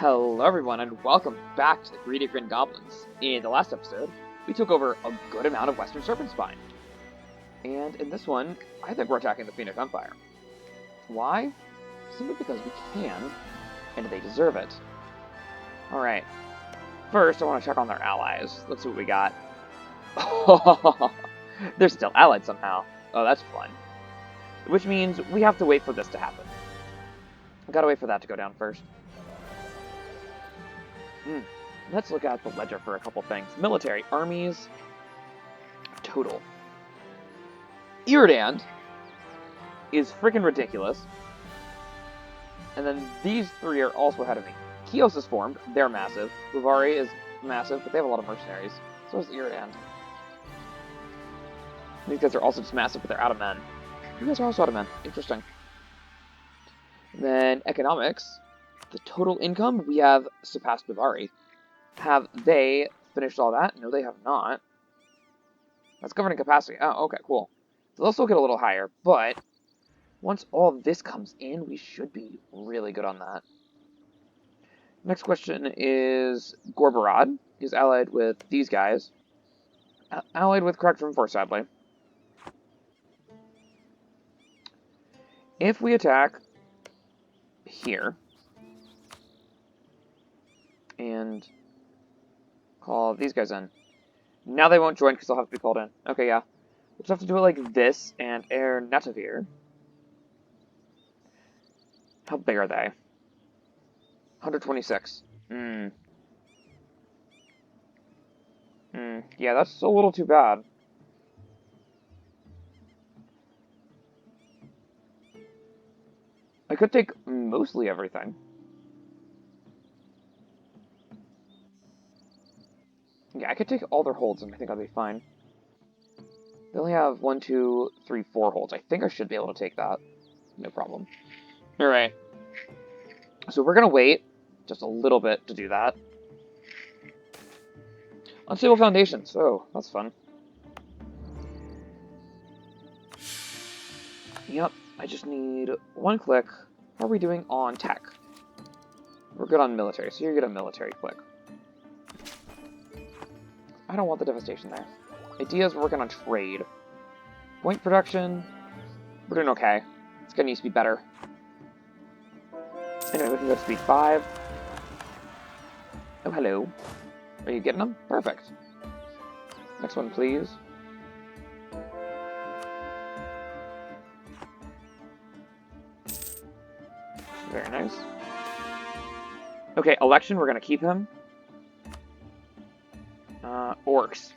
Hello everyone, and welcome back to the Greedy Grin Goblins. In the last episode, we took over a good amount of Western Serpentspine. And in this one, I think we're attacking the Phoenix Empire. Why? Simply because we can, and they deserve it. Alright. First, I want to check on their allies. Let's see what we got. They're still allied somehow. Oh, that's fun. Which means we have to wait for this to happen. Gotta wait for that to go down first. Let's look at the ledger for a couple things. Military, armies, total. Iridan is freaking ridiculous. And then these three are also ahead of me. Chios is formed, they're massive. Luvari is massive, but they have a lot of mercenaries. So is Iridan. These guys are also just massive, but they're out of men. You guys are also out of men. Interesting. Then economics. The total income, we have surpassed Luvari. Have they finished all that? No, they have not. That's governing capacity. Oh, okay, cool. So they'll still get a little higher, but once all this comes in, we should be really good on that. Next question is Gorbarad. He's allied with these guys. Allied with Correctrum 4, sadly. If we attack here and call these guys in. Now they won't join because they'll have to be called in. Okay, yeah. We'll just have to do it like this and air Netavir. How big are they? 126. Yeah, that's a little too bad. I could take mostly everything. Yeah, I could take all their holds and I think I'll be fine. They only have 1, 2, 3, 4 holds. I think I should be able to take that. No problem. Alright. So we're going to wait just a little bit to do that. Unstable foundations. Oh, that's fun. Yep, I just need one click. How are we doing on tech? We're good on military, so you're good on military click. I don't want the devastation there. Ideas, we're working on trade. Point production, we're doing okay. It's gonna need to be better. Anyway, we can go to speed 5. Oh, hello. Are you getting them? Perfect. Next one, please. Very nice. Okay, election, we're gonna keep him. Orcs.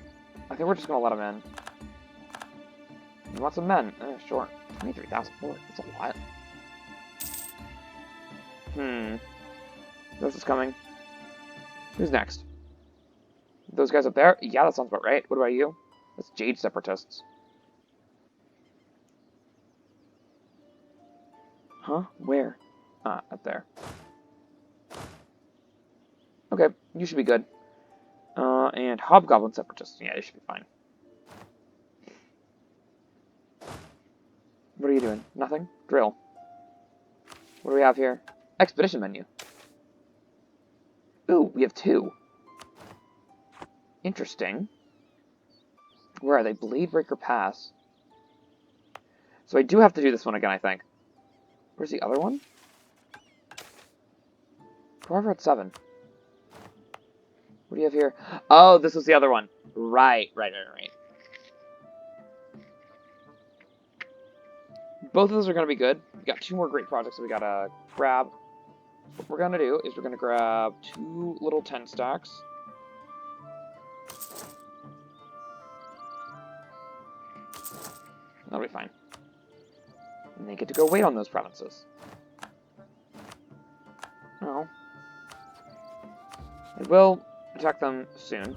I think we're just gonna let them in. You want some men? Sure. 23,000 more. That's a lot. This is coming. Who's next? Those guys up there? Yeah, that sounds about right. What about you? That's Jade Separatists. Huh? Where? Up there. Okay, you should be good. And Hobgoblin Separatists. Yeah, they should be fine. What are you doing? Nothing? Drill. What do we have here? Expedition menu. Ooh, we have 2. Interesting. Where are they? Blade Breaker Pass. So I do have to do this one again, I think. Where's the other one? We're at 7. What do you have here? Oh, this was the other one. Right. Both of those are going to be good. We got 2 more great projects that we got to grab. What we're going to do is we're going to grab 2 little 10 stacks. That'll be fine. And they get to go wait on those provinces. Oh. I will attack them soon.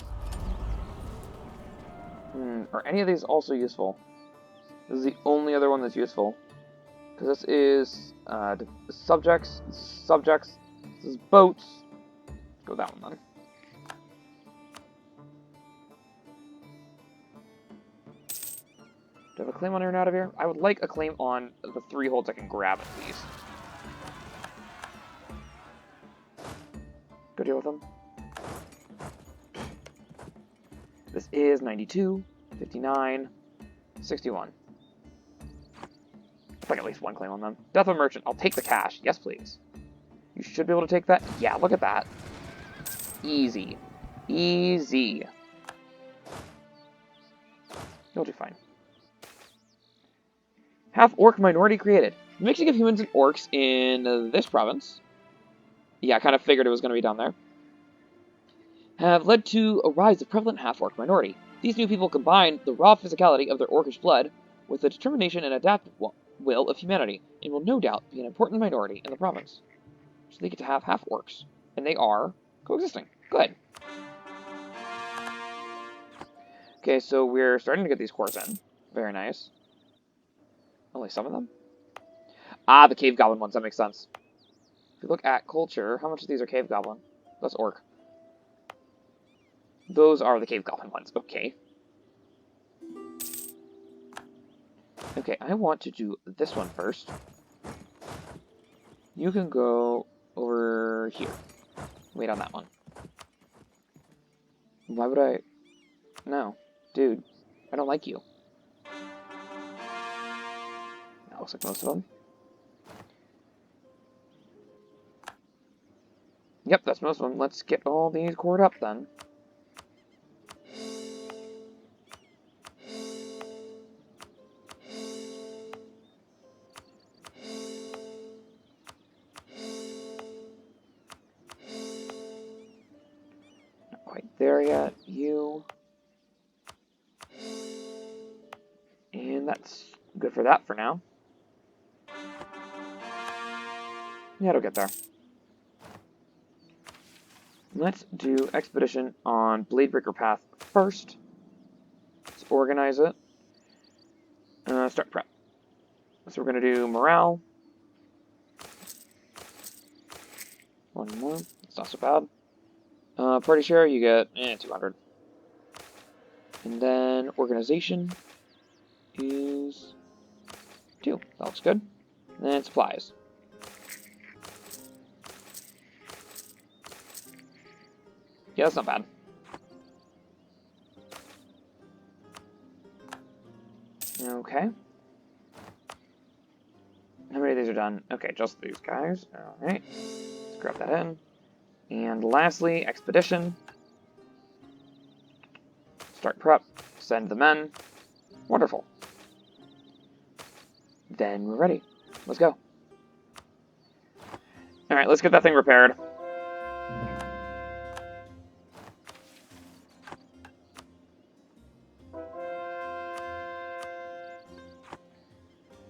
Are any of these also useful? This is the only other one that's useful. Because this is subjects, this is boats. Let's go that one then. Do I have a claim on here and out of here? I would like a claim on the 3 holds I can grab at least. Go deal with them. This is 92, 59, 61. Like at least one claim on them. Death of a merchant. I'll take the cash. Yes, please. You should be able to take that. Yeah, look at that. Easy. Easy. You'll do fine. Half-orc minority created. Mixing of humans and orcs in this province. Yeah, I kind of figured it was going to be down there. Have led to a rise of prevalent half-orc minority. These new people combine the raw physicality of their orcish blood with the determination and adaptive will of humanity, and will no doubt be an important minority in the province. So they get to have half-orcs, and they are coexisting. Good. Okay, so we're starting to get these cores in. Very nice. Only some of them? Ah, the cave goblin ones, that makes sense. If you look at culture, how much of these are cave goblin? That's orc. Those are the cave goblin ones. Okay. Okay, I want to do this one first. You can go over here. Wait on that one. Why would I... No. Dude, I don't like you. That looks like most of them. Yep, that's most of them. Let's get all these cored up then. Not quite there yet. You. And that's good for that for now. Yeah, it'll get there. Let's do Expedition on Bladebreaker Path first. Let's organize it. Start prep. So we're going to do Morale. One more. It's not so bad. Party Share, you get 200. And then Organization is 2. That looks good. And then Supplies. Yeah, that's not bad. Okay. How many of these are done? Okay, just these guys. Alright. Let's grab that in. And lastly, Expedition. Start prep. Send the men. Wonderful. Then we're ready. Let's go. Alright, let's get that thing repaired.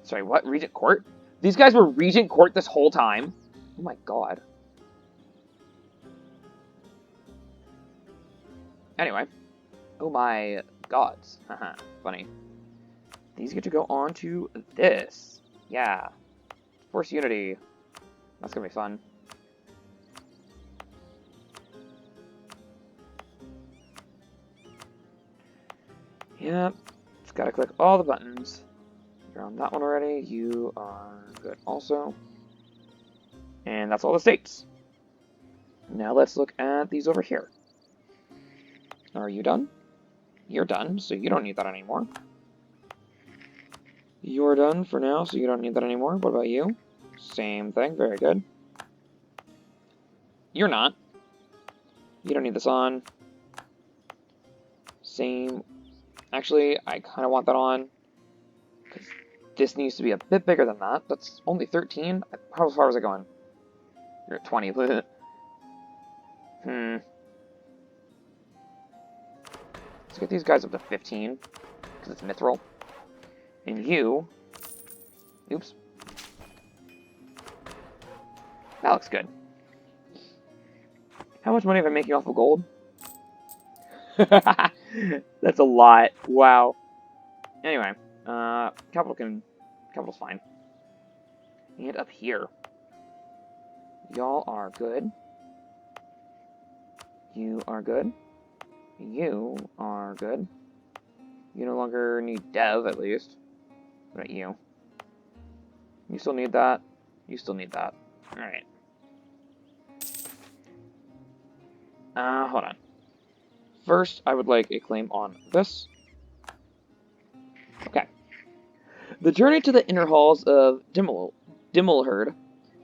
Sorry, what? Regent Court? These guys were Regent Court this whole time? Oh my god. Anyway. Oh my gods. Haha, funny. These get to go on to this. Yeah. Force Unity. That's gonna be fun. Yep. Just gotta click all the buttons. You're on that one already. You are good also. And that's all the states. Now let's look at these over here. Are you done? You're done, so you don't need that anymore. You're done for now, so you don't need that anymore. What about you? Same thing. Very good. You're not. You don't need this on. Same. Actually, I kind of want that on. Because this needs to be a bit bigger than that. That's only 13. How far was I going? You're at 20. Let's get these guys up to 15. Because it's mithril. And you... Oops. That looks good. How much money am I making off of gold? That's a lot. Wow. Anyway, capital's fine. And up here. Y'all are good. You are good. You are good. You no longer need dev, at least. What about you? You still need that? You still need that. Alright. Hold on. First, I would like a claim on this. Okay. The journey to the inner halls of Dimelherd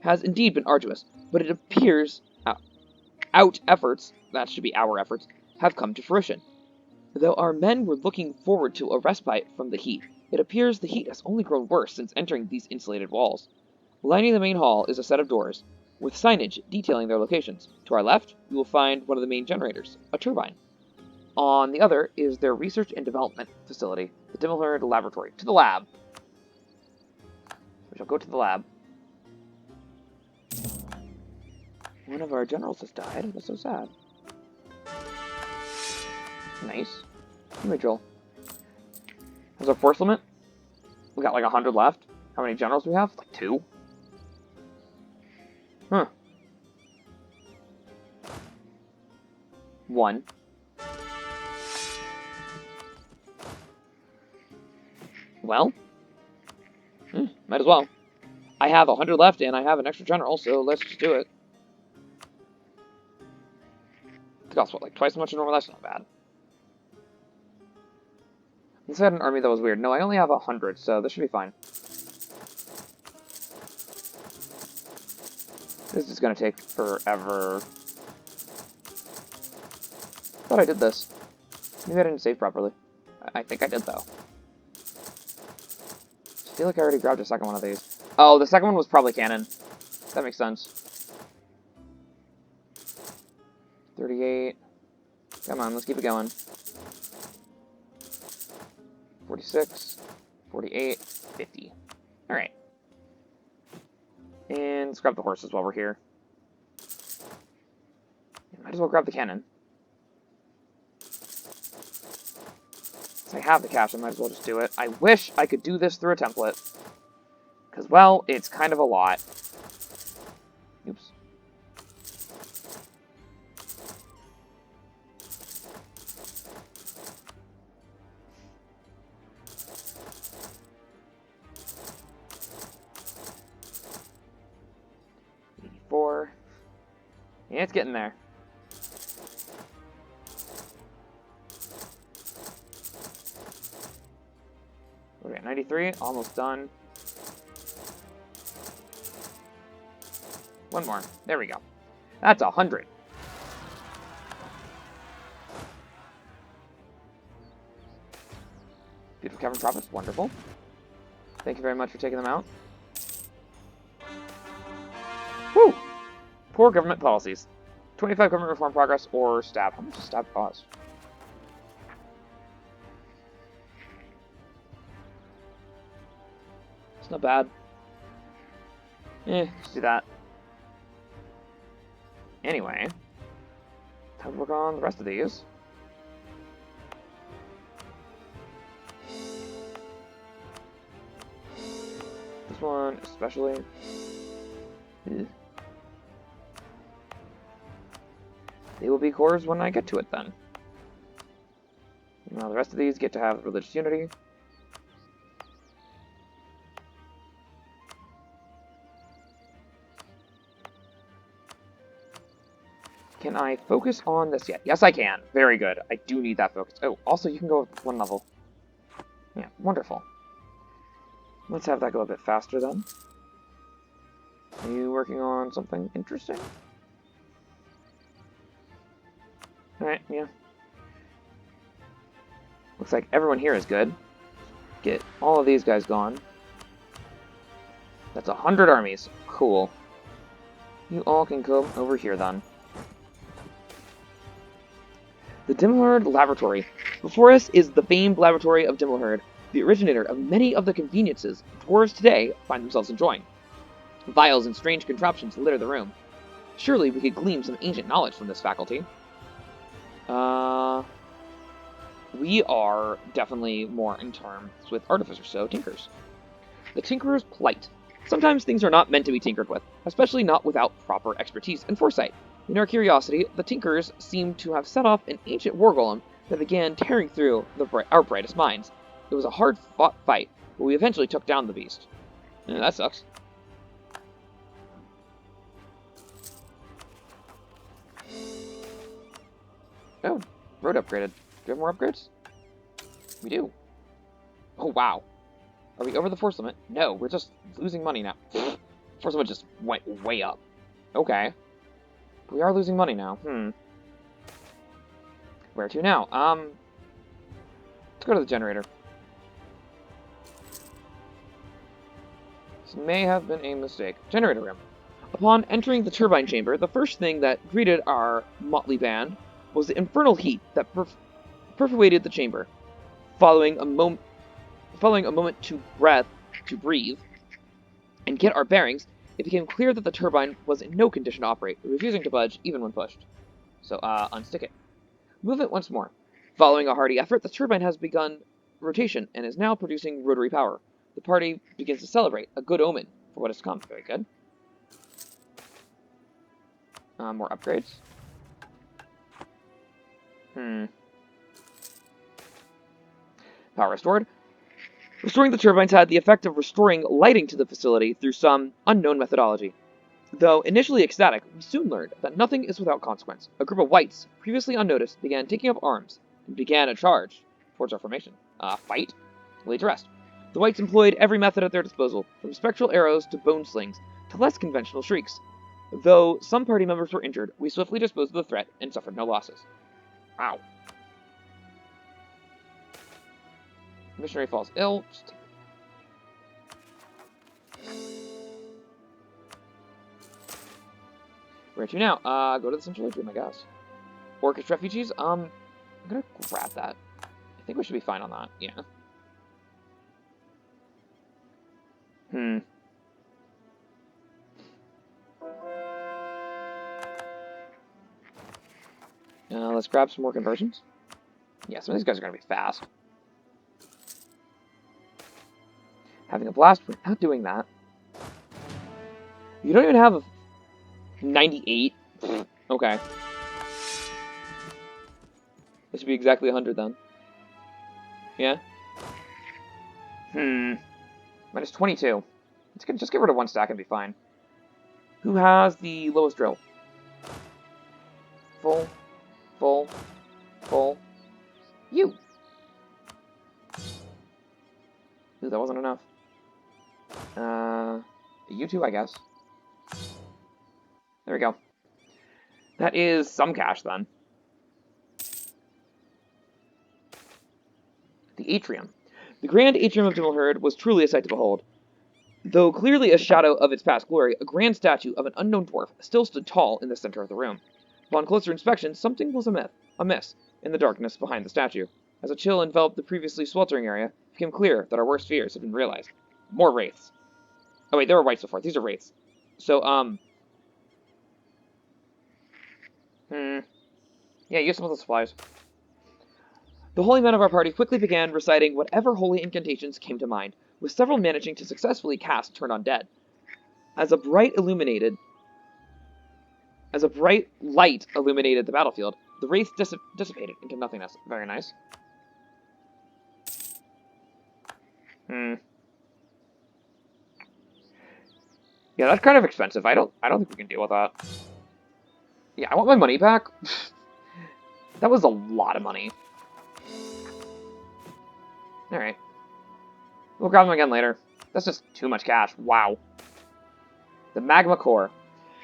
has indeed been arduous, but it appears out efforts, that should be our efforts, have come to fruition. Though our men were looking forward to a respite from the heat, it appears the heat has only grown worse since entering these insulated walls. Lining the main hall is a set of doors, with signage detailing their locations. To our left, you will find one of the main generators, a turbine. On the other is their research and development facility, the Dimmelherd Laboratory. To the lab. We shall go to the lab. One of our generals has died. That's so sad. Nice. Anyway, Joel. There's our force limit. We got like 100 left. How many generals do we have? Like 2? Huh. 1. Well. Might as well. I have 100 left and I have an extra general, so let's just do it. It costs what, like twice as much as normal? That's not bad. This had an army that was weird. No, I only have 100, so this should be fine. This is going to take forever. Thought I did this. Maybe I didn't save properly. I think I did, though. I feel like I already grabbed a second one of these. Oh, the second one was probably cannon. That makes sense. 38. Come on, let's keep it going. 46, 48, 50. Alright. And let's grab the horses while we're here. Might as well grab the cannon. Since I have the cash, I might as well just do it. I wish I could do this through a template. Because, well, it's kind of a lot. Oops. Yeah, it's getting there. We're at 93, almost done. One more. There we go. That's 100. Beautiful cavern profits. Wonderful. Thank you very much for taking them out. Woo! Poor government policies. 25 government reform progress or stab. How much does stab cost? It's not bad. Let's do that. Anyway, time to work on the rest of these. This one especially. They will be cores when I get to it then. Now the rest of these get to have religious unity. Can I focus on this yet? Yes, I can. Very good. I do need that focus. Oh, also you can go with 1 level. Yeah, wonderful. Let's have that go a bit faster then. Are you working on something interesting? Alright, yeah. Looks like everyone here is good. Get all of these guys gone. That's 100 armies. Cool. You all can come over here then. The Dimmelherd Laboratory. Before us is the famed Laboratory of Dimmelherd, the originator of many of the conveniences dwarves today find themselves enjoying. Vials and strange contraptions litter the room. Surely we could glean some ancient knowledge from this faculty. We are definitely more in terms with artificers, so tinkers. The tinkerer's plight. Sometimes things are not meant to be tinkered with, especially not without proper expertise and foresight. In our curiosity, the tinkerers seem to have set off an ancient war golem that began tearing through our brightest minds. It was a hard-fought fight, but we eventually took down the beast. That sucks. Oh, road upgraded. Do we have more upgrades? We do. Oh, wow. Are we over the force limit? No, we're just losing money now. Force limit just went way up. Okay. We are losing money now. Where to now? Let's go to the generator. This may have been a mistake. Generator room. Upon entering the turbine chamber, the first thing that greeted our motley band was the infernal heat that perforated the chamber. Following a moment to breathe, and get our bearings, it became clear that the turbine was in no condition to operate, refusing to budge even when pushed. So, unstick it. Move it once more. Following a hearty effort, the turbine has begun rotation and is now producing rotary power. The party begins to celebrate, a good omen for what is to come. Very good. More upgrades. Power restored. Restoring the turbines had the effect of restoring lighting to the facility through some unknown methodology. Though initially ecstatic, we soon learned that nothing is without consequence. A group of whites, previously unnoticed, began taking up arms and began a charge towards our formation. Fight? Laid to rest. The whites employed every method at their disposal, from spectral arrows to bone slings to less conventional shrieks. Though some party members were injured, we swiftly disposed of the threat and suffered no losses. Wow. Missionary falls ill. Where to now? Go to the central atrium, I guess. Orcish refugees? I'm gonna grab that. I think we should be fine on that, yeah. Let's grab some more conversions. Yeah, some of these guys are gonna be fast. Having a blast, we're not doing that. You don't even have a 98? Okay. This should be exactly 100 then. Yeah? Minus 22. Just get rid of one stack and be fine. Who has the lowest drill? Full. Full. Full. You! Ooh, that wasn't enough. You two, I guess. There we go. That is some cash, then. The atrium. The grand atrium of Dimel was truly a sight to behold. Though clearly a shadow of its past glory, a grand statue of an unknown dwarf still stood tall in the center of the room. Upon closer inspection, something was amiss in the darkness behind the statue. As a chill enveloped the previously sweltering area, it became clear that our worst fears had been realized. More wraiths. Oh wait, there were whites before. These are wraiths. So, yeah, use some of the supplies. The holy men of our party quickly began reciting whatever holy incantations came to mind, with several managing to successfully cast Turn Undead. As a bright light illuminated the battlefield, the wraiths dissipated into nothingness. Very nice. Yeah, that's kind of expensive. I don't think we can deal with that. Yeah, I want my money back. That was a lot of money. Alright. We'll grab them again later. That's just too much cash. Wow. The magma core.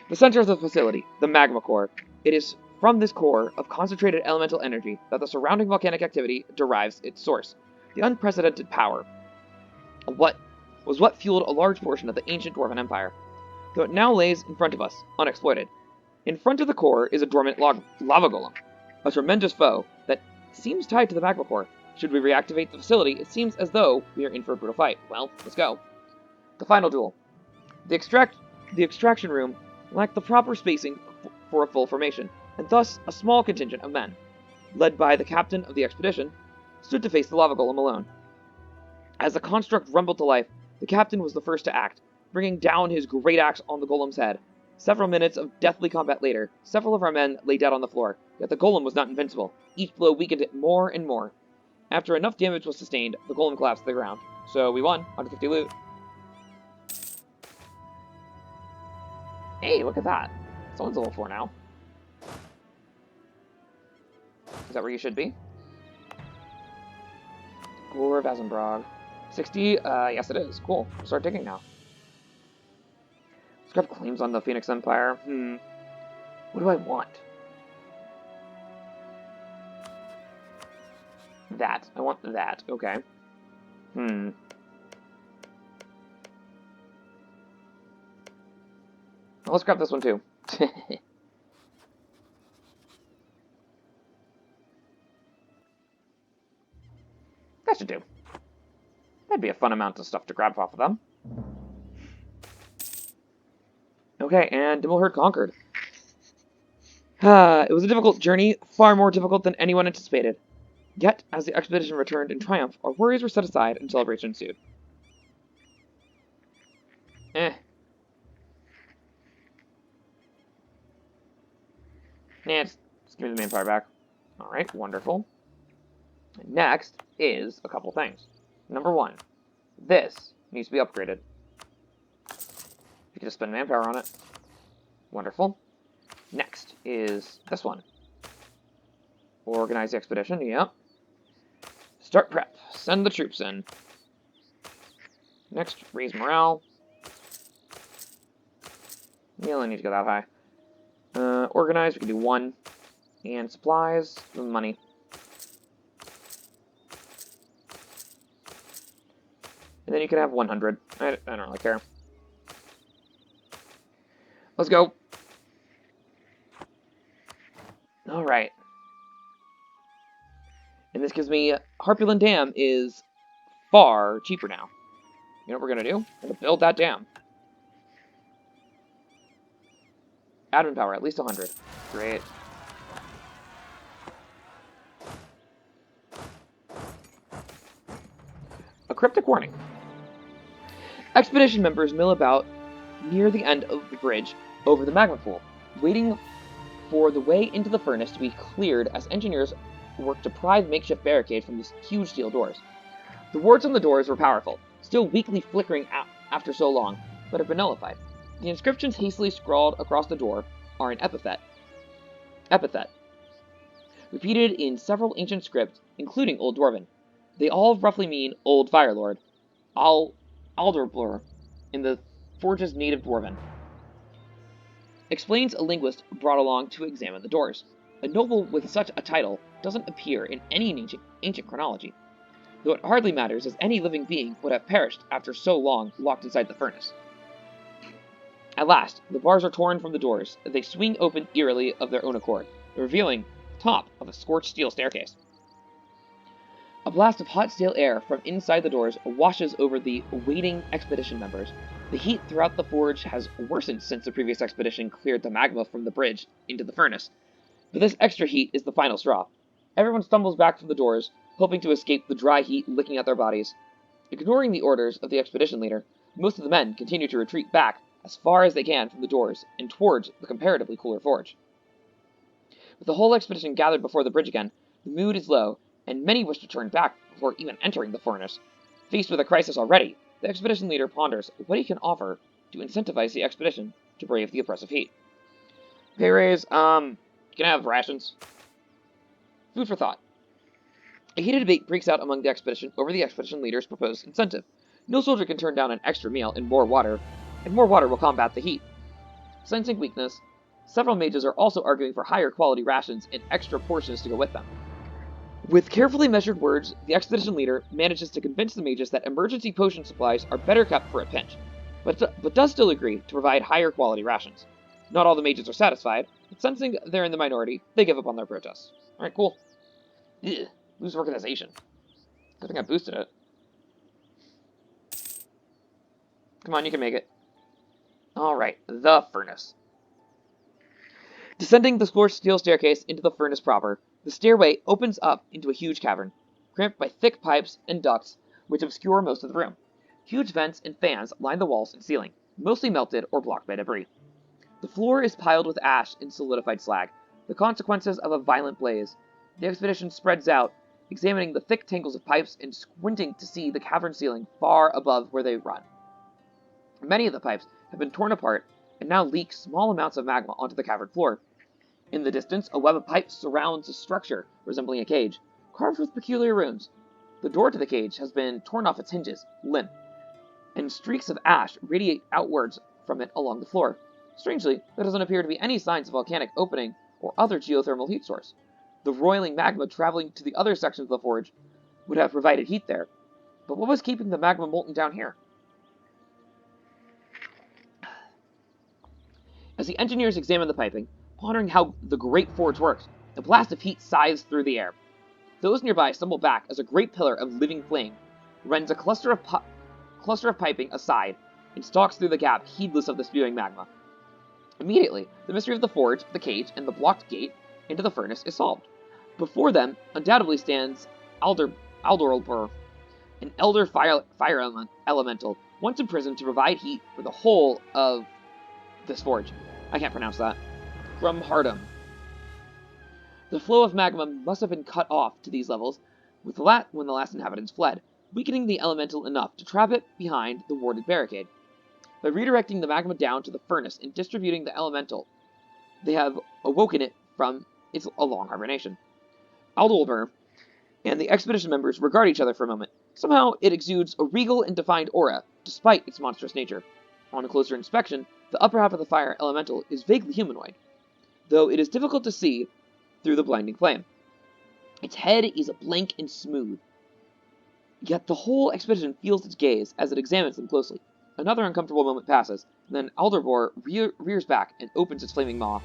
The center of the facility, the magma core. It is from this core of concentrated elemental energy that the surrounding volcanic activity derives its source. The unprecedented power. What fueled a large portion of the ancient Dwarven Empire, though it now lays in front of us, unexploited. In front of the core is a dormant lava golem, a tremendous foe that seems tied to the magma core. Should we reactivate the facility, it seems as though we are in for a brutal fight. Well, let's go. The final duel. The extraction room lacked the proper spacing for a full formation, and thus a small contingent of men, led by the captain of the expedition, stood to face the lava golem alone. As the construct rumbled to life, the captain was the first to act, bringing down his great axe on the golem's head. Several minutes of deathly combat later, several of our men lay dead on the floor, yet the golem was not invincible. Each blow weakened it more and more. After enough damage was sustained, the golem collapsed to the ground. So we won, 150 loot. Hey, look at that. Someone's level 4 now. Is that where you should be? Gore Vazenbrog. 60? Yes it is. Cool. We'll start digging now. Let's grab claims on the Phoenix Empire. What do I want? That. I want that. Okay. Well, let's grab this one too. That should do. That'd be a fun amount of stuff to grab off of them. Okay, and Dimel Herd conquered. It was a difficult journey, far more difficult than anyone anticipated. Yet, as the expedition returned in triumph, our worries were set aside and celebration ensued. Nah, just give me the manpower back. Alright, wonderful. Next is a couple things. Number one, this needs to be upgraded. You can just spend manpower on it. Wonderful. Next is this one. Organize the expedition, yep. Start prep. Send the troops in. Next, raise morale. You only need to go that high. Organize, we can do 1. And supplies, money. And then you can have 100. I don't really care. Let's go. Alright. And this gives me... Harpulin Dam is far cheaper now. You know what we're going to do? We're going to build that dam. Admin power, at least 100. Great. A cryptic warning. Expedition members mill about near the end of the bridge over the magma pool, waiting for the way into the furnace to be cleared as engineers work to pry the makeshift barricade from these huge steel doors. The wards on the doors were powerful, still weakly flickering after so long, but have been nullified. The inscriptions hastily scrawled across the door are an epithet, repeated in several ancient scripts, including Old Dwarven. They all roughly mean Old Firelord, Aldorlbur, in the Forge's native Dwarven. Explains a linguist brought along to examine the doors. A noble with such a title doesn't appear in any ancient chronology, though it hardly matters, as any living being would have perished after so long locked inside the furnace. At last, the bars are torn from the doors. They swing open eerily of their own accord, revealing the top of a scorched steel staircase. A blast of hot stale air from inside the doors washes over the waiting expedition members. The heat throughout the forge has worsened since the previous expedition cleared the magma from the bridge into the furnace. But this extra heat is the final straw. Everyone stumbles back from the doors, hoping to escape the dry heat licking at their bodies. Ignoring the orders of the expedition leader, most of the men continue to retreat back as far as they can from the doors and towards the comparatively cooler forge. With the whole expedition gathered before the bridge again, the mood is low, and many wish to turn back before even entering the furnace. Faced with a crisis already, the expedition leader ponders what he can offer to incentivize the expedition to brave the oppressive heat. Pay raise, you can have rations. Food for thought. A heated debate breaks out among the expedition over the expedition leader's proposed incentive. No soldier can turn down an extra meal and more water will combat the heat. Sensing weakness, several mages are also arguing for higher quality rations and extra portions to go with them. With carefully measured words, the expedition leader manages to convince the mages that emergency potion supplies are better kept for a pinch, but does still agree to provide higher quality rations. Not all the mages are satisfied, but sensing they're in the minority, they give up on their protests. Alright, cool. Ugh, lose organization. Good thing I boosted it. Come on, you can make it. Alright, the furnace. Descending the scorched steel staircase into the furnace proper, the stairway opens up into a huge cavern, cramped by thick pipes and ducts which obscure most of the room. Huge vents and fans line the walls and ceiling, mostly melted or blocked by debris. The floor is piled with ash and solidified slag, the consequences of a violent blaze. The expedition spreads out, examining the thick tangles of pipes and squinting to see the cavern ceiling far above where they run. Many of the pipes have been torn apart and now leak small amounts of magma onto the cavern floor. In the distance, a web of pipes surrounds a structure resembling a cage, carved with peculiar runes. The door to the cage has been torn off its hinges, limp, and streaks of ash radiate outwards from it along the floor. Strangely, there doesn't appear to be any signs of volcanic opening or other geothermal heat source. The roiling magma traveling to the other sections of the forge would have provided heat there. But what was keeping the magma molten down here? As the engineers examine the piping, pondering how the great forge works, a blast of heat sighs through the air. Those nearby stumble back as a great pillar of living flame rends a cluster of piping aside and stalks through the gap, heedless of the spewing magma. Immediately, the mystery of the forge, the cage, and the blocked gate into the furnace is solved. Before them, undoubtedly stands Aldorlbur, an elder fire elemental, once imprisoned to provide heat for the whole of this forge. I can't pronounce that. From Hardum. The flow of magma must have been cut off to these levels when the last inhabitants fled, weakening the elemental enough to trap it behind the warded barricade. By redirecting the magma down to the furnace and distributing the elemental, they have awoken it from a long hibernation. Aldorlbur and the expedition members regard each other for a moment. Somehow, it exudes a regal and defined aura, despite its monstrous nature. On a closer inspection, the upper half of the fire elemental is vaguely humanoid, though it is difficult to see through the blinding flame. Its head is blank and smooth, yet the whole expedition feels its gaze as it examines them closely. Another uncomfortable moment passes, and then Aldorlbur rears back and opens its flaming maw.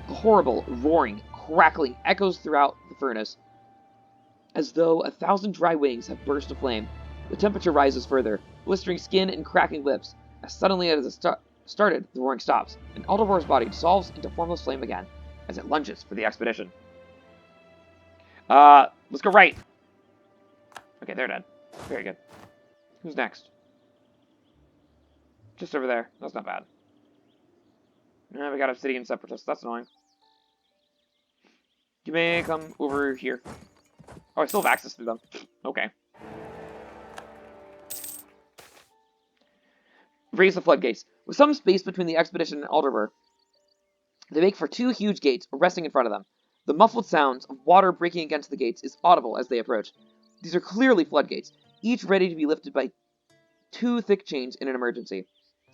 A horrible, roaring, crackling echoes throughout the furnace, as though 1,000 dry wings have burst aflame. The temperature rises further, blistering skin and cracking lips. As suddenly as it started, the roaring stops, and Aldorbur's body dissolves into formless flame again, as it lunges for the expedition. Let's go right. Okay, they're dead. Very good. Who's next? Just over there. That's not bad. Now we got Obsidian Separatists. That's annoying. You may come over here. Oh, I still have access to them. Okay. Raise the floodgates. With some space between the expedition and Aldorlbur, they make for 2 huge gates resting in front of them. The muffled sounds of water breaking against the gates is audible as they approach. These are clearly floodgates, each ready to be lifted by 2 thick chains in an emergency.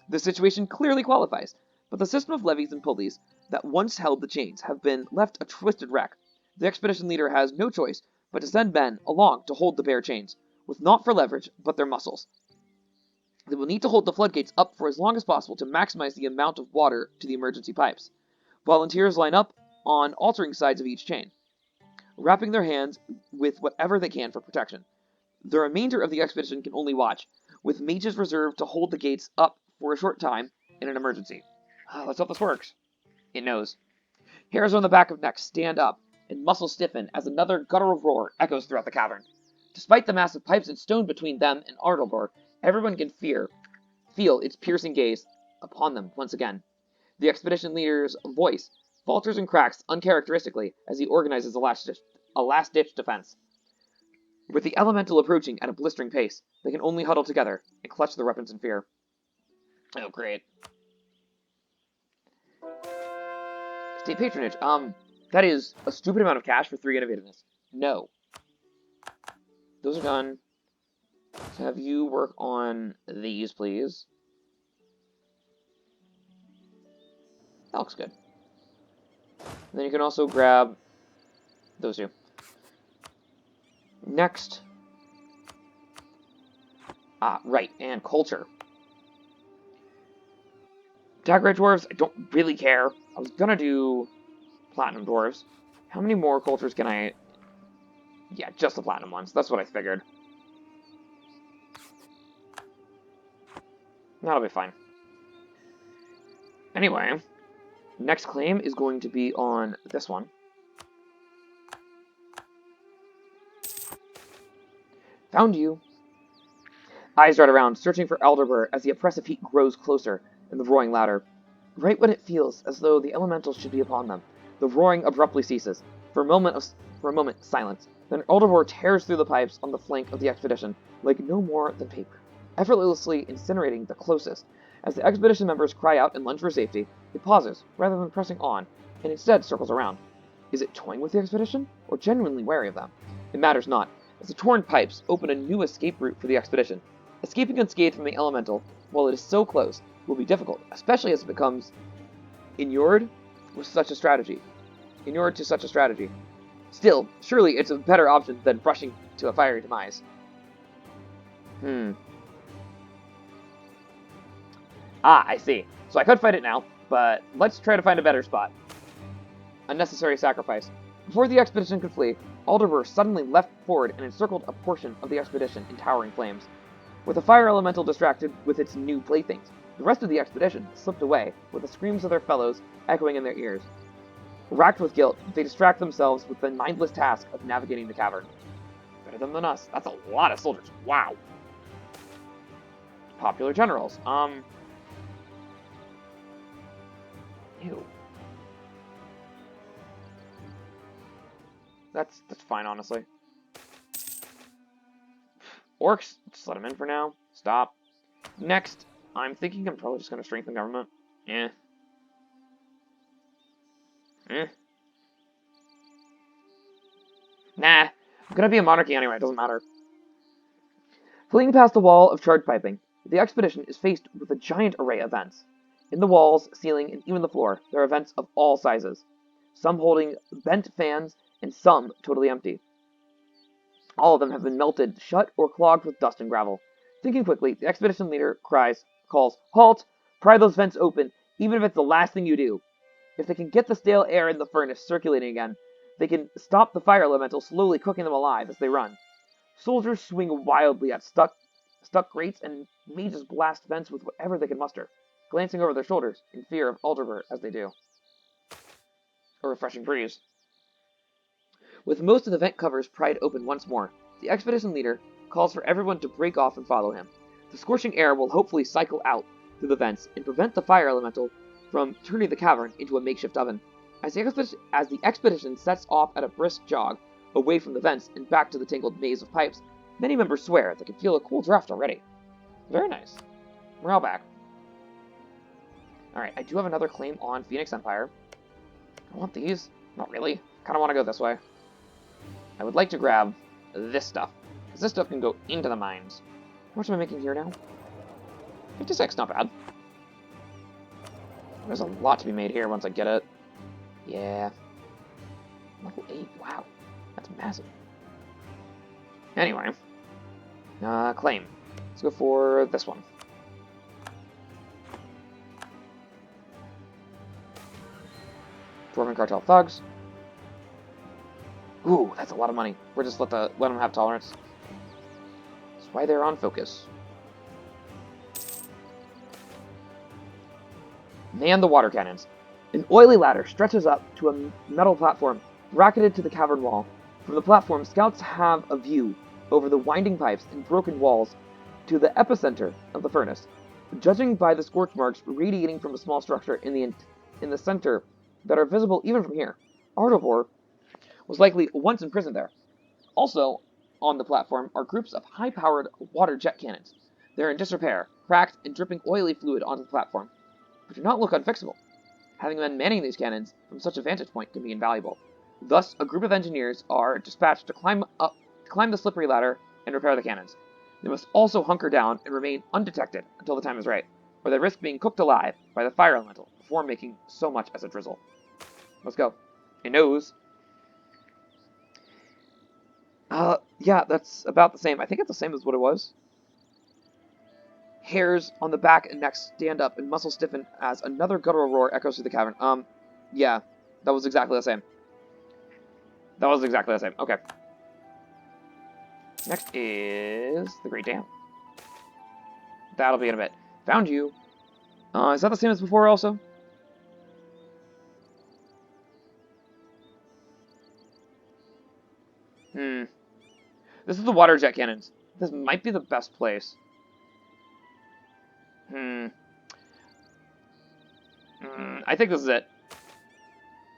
The situation clearly qualifies, but the system of levees and pulleys that once held the chains have been left a twisted wreck. The expedition leader has no choice but to send men along to hold the bare chains, with naught for leverage but their muscles. They will need to hold the floodgates up for as long as possible to maximize the amount of water to the emergency pipes. Volunteers line up on altering sides of each chain, wrapping their hands with whatever they can for protection. The remainder of the expedition can only watch, with mages reserved to hold the gates up for a short time in an emergency. Let's hope this works. It knows. Hairs on the back of necks stand up, and muscles stiffen as another guttural roar echoes throughout the cavern. Despite the massive pipes and stone between them and Aldorlbur, everyone can feel its piercing gaze upon them once again. The expedition leader's voice falters and cracks uncharacteristically as he organizes a last-ditch defense. With the elemental approaching at a blistering pace, they can only huddle together and clutch their weapons in fear. Oh, great. State patronage. That is a stupid amount of cash for 3 innovativeness. No. Those are done. So have you work on these, please. That looks good. And then you can also grab those 2. Next. Right, and culture. Dagger dwarves, I don't really care. I was gonna do platinum dwarves. How many more cultures can I... Yeah, just the platinum ones. That's what I figured. That'll be fine. Anyway, next claim is going to be on this one. Found you. Eyes dart around, searching for Aldorlbur as the oppressive heat grows closer and the roaring louder. Right when it feels as though the elementals should be upon them, the roaring abruptly ceases. For a moment, silence. Then Aldorlbur tears through the pipes on the flank of the expedition, like no more than paper, effortlessly incinerating the closest, As the expedition members cry out and lunge for safety, it pauses, rather than pressing on, and instead circles around. Is it toying with the expedition, or genuinely wary of them? It matters not, as the torn pipes open a new escape route for the expedition. Escaping unscathed from the elemental, while it is so close, will be difficult, especially as it becomes inured to such a strategy. Still, surely it's a better option than rushing to a fiery demise. Ah, I see. So I could fight it now, but let's try to find a better spot. Unnecessary sacrifice. Before the expedition could flee, Aldorlbur suddenly leapt forward and encircled a portion of the expedition in towering flames. With the fire elemental distracted with its new playthings, the rest of the expedition slipped away, with the screams of their fellows echoing in their ears. Racked with guilt, they distract themselves with the mindless task of navigating the cavern. Better them than us. That's a lot of soldiers. Wow. Popular generals. Ew. That's fine, honestly. Orcs, just let them in for now. Stop. Next, I'm thinking I'm probably just going to strengthen government. Nah, I'm going to be a monarchy anyway, it doesn't matter. Fleeing past the wall of charred piping, the expedition is faced with a giant array of vents. In the walls, ceiling, and even the floor, there are vents of all sizes, some holding bent fans and some totally empty. All of them have been melted shut or clogged with dust and gravel. Thinking quickly, the expedition leader calls, "Halt! Pry those vents open, even if it's the last thing you do." If they can get the stale air in the furnace circulating again, they can stop the fire elemental slowly cooking them alive as they run. Soldiers swing wildly at stuck grates, and mages blast vents with whatever they can muster, glancing over their shoulders in fear of Aldorlbur as they do. A refreshing breeze. With most of the vent covers pried open once more, the expedition leader calls for everyone to break off and follow him. The scorching air will hopefully cycle out through the vents and prevent the fire elemental from turning the cavern into a makeshift oven. As the expedition sets off at a brisk jog, away from the vents and back to the tangled maze of pipes, many members swear they can feel a cool draft already. Very nice. Morale back. Alright, I do have another claim on Phoenix Empire. I want these. Not really. Kind of want to go this way. I would like to grab this stuff, because this stuff can go into the mines. How much am I making here now? 56, not bad. There's a lot to be made here once I get it. Yeah. Level 8, wow. That's massive. Anyway. Claim. Let's go for this one. Dwarven cartel thugs. Ooh, that's a lot of money. We're just let them have tolerance. That's why they're on focus. Man the water cannons. An oily ladder stretches up to a metal platform bracketed to the cavern wall. From the platform, scouts have a view over the winding pipes and broken walls to the epicenter of the furnace. Judging by the scorch marks radiating from a small structure in the center that are visible even from here, Aldorlbur was likely once imprisoned there. Also on the platform are groups of high-powered water jet cannons. They're in disrepair, cracked, and dripping oily fluid onto the platform, but do not look unfixable. Having men manning these cannons from such a vantage point can be invaluable. Thus, a group of engineers are dispatched to climb the slippery ladder and repair the cannons. They must also hunker down and remain undetected until the time is right, or they risk being cooked alive by the fire elemental before making so much as a drizzle. Let's go. A nose. Yeah, that's about the same. I think it's the same as what it was. Hairs on the back and neck stand up and muscles stiffen as another guttural roar echoes through the cavern. Yeah, that was exactly the same. Okay. Next is the Great Dam. That'll be in a bit. Found you. Is that the same as before also? This is the water jet cannons. This might be the best place. I think this is it.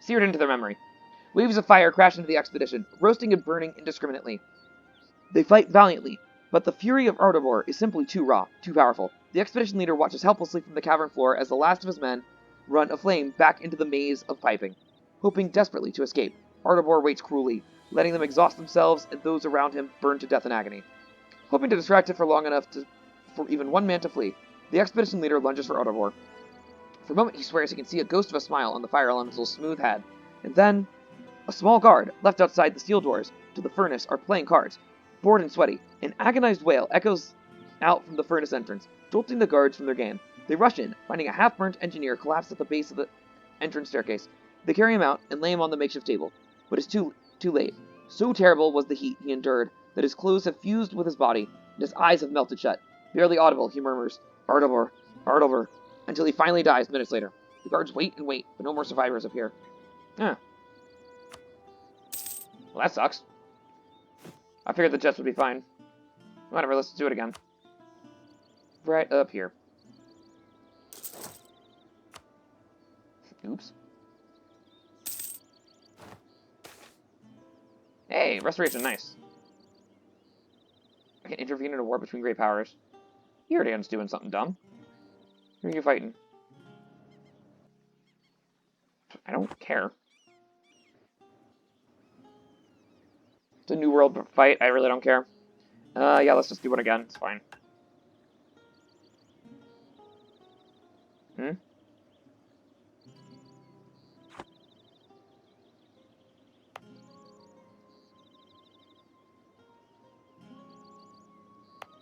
Seared into their memory. Waves of fire crash into the expedition, roasting and burning indiscriminately. They fight valiantly, but the fury of Aldorlbur is simply too raw, too powerful. The expedition leader watches helplessly from the cavern floor as the last of his men run aflame back into the maze of piping. Hoping desperately to escape, Aldorlbur waits cruelly, letting them exhaust themselves and those around him burn to death in agony. Hoping to distract it for long enough for even one man to flee, the expedition leader lunges for Aldorlbur. For a moment he swears he can see a ghost of a smile on the fire elemental's smooth head, and then a small guard, left outside the steel doors to the furnace, are playing cards. Bored and sweaty, an agonized wail echoes out from the furnace entrance, jolting the guards from their game. They rush in, finding a half-burnt engineer collapsed at the base of the entrance staircase. They carry him out and lay him on the makeshift table, but it's too late. So terrible was the heat he endured that his clothes have fused with his body, and his eyes have melted shut. Barely audible, he murmurs, Aldorlbur, Aldorlbur, until he finally dies minutes later. The guards wait and wait, but no more survivors appear. Ah. Well, that sucks. I figured the jets would be fine. Whatever, let's do it again. Right up here. Oops. Hey, restoration, nice. I can intervene in a war between great powers. Iridan's doing something dumb. Who are you fighting? I don't care. It's a new world fight, I really don't care. Yeah, let's just do it again, it's fine.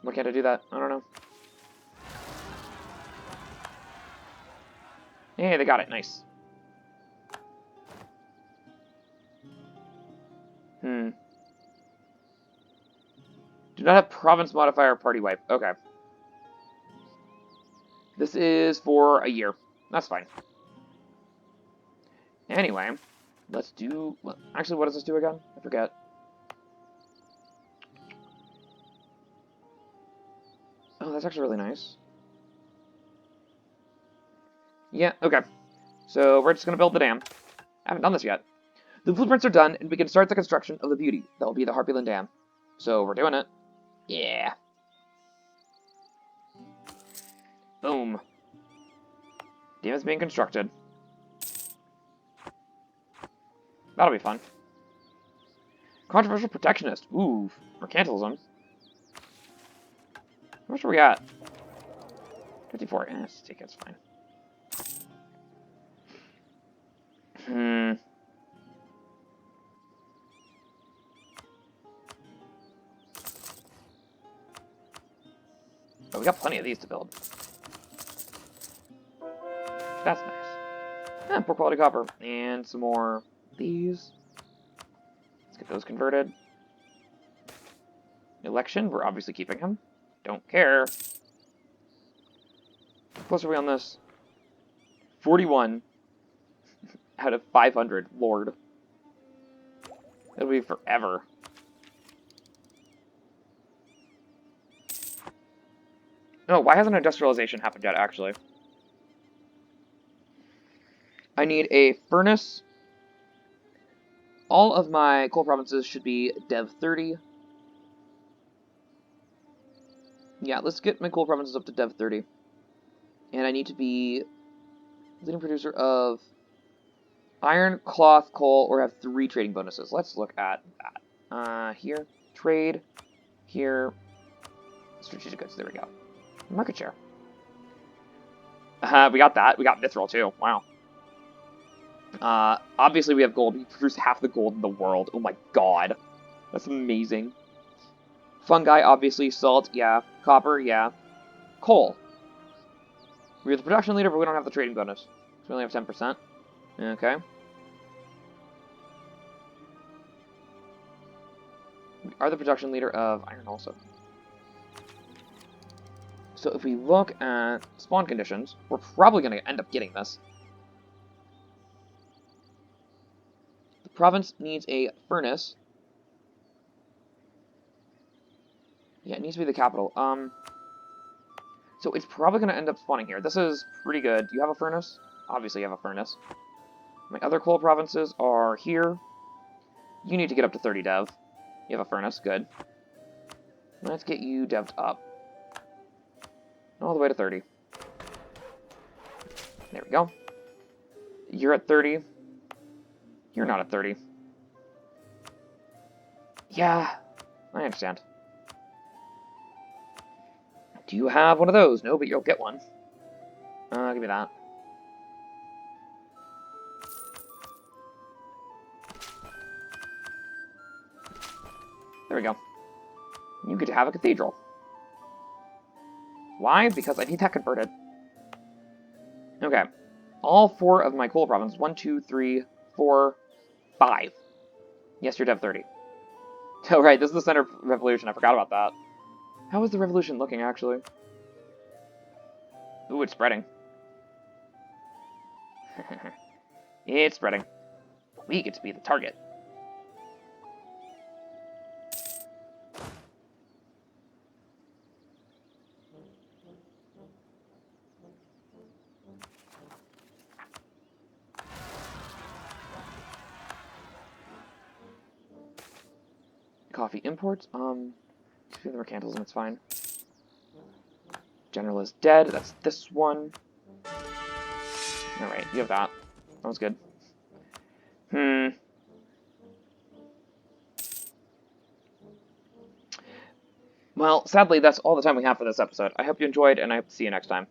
Why can't I do that? I don't know. Hey, they got it, nice. Do not have province modifier party wipe. Okay. This is for a year. That's fine. Anyway, let's do... Actually, what does this do again? I forget. Oh, that's actually really nice. Yeah, okay. So we're just going to build the dam. I haven't done this yet. The blueprints are done, and we can start the construction of the beauty. That will be the Harpyland Dam. So we're doing it. Yeah. Boom. Dam is being constructed. That'll be fun. Controversial protectionist. Ooh, mercantilism. How much are we at? 54. Let's take it, it's fine. Oh, we got plenty of these to build. That's nice. And poor quality copper. And some more of these. Let's get those converted. Election, we're obviously keeping him. Don't care. How close are we on this? 41 out of 500. Lord. It'll be forever. No, why hasn't industrialization happened yet, actually? I need a furnace. All of my coal provinces should be Dev 30. Yeah, let's get my coal provinces up to Dev 30. And I need to be leading producer of iron, cloth, coal, or have 3 trading bonuses. Let's look at that. Here, trade. Here, strategic goods. There we go. Market share. We got that. We got mithril too. Wow. Obviously we have gold. We produce half the gold in the world. Oh my god. That's amazing. Fungi, obviously. Salt, yeah. Copper, yeah. Coal. We're the production leader, but we don't have the trading bonus. So we only have 10%. Okay. We are the production leader of iron also. So if we look at spawn conditions, we're probably going to end up getting this. The province needs a furnace. Yeah, it needs to be the capital. So it's probably going to end up spawning here. This is pretty good. Do you have a furnace? Obviously you have a furnace. My other coal provinces are here. You need to get up to 30 dev. You have a furnace, good. Let's get you dev'd up. All the way to 30. There we go. You're at 30. You're not at 30. Yeah, I understand. Do you have one of those? No, but you'll get one. Give me that. There we go. You get to have a cathedral. Why? Because I need that converted. Okay. All 4 of my coal provinces. 1, 2, 3, 4, 5. Yes, you're Dev 30. Oh, right, this is the center of revolution. I forgot about that. How is the revolution looking, actually? Ooh, it's spreading. It's spreading. We get to be the target. Coffee imports. Two mercantilism, it's fine. General is dead. That's this one. Alright, you have that. That was good. Well, sadly, that's all the time we have for this episode. I hope you enjoyed, and I hope to see you next time.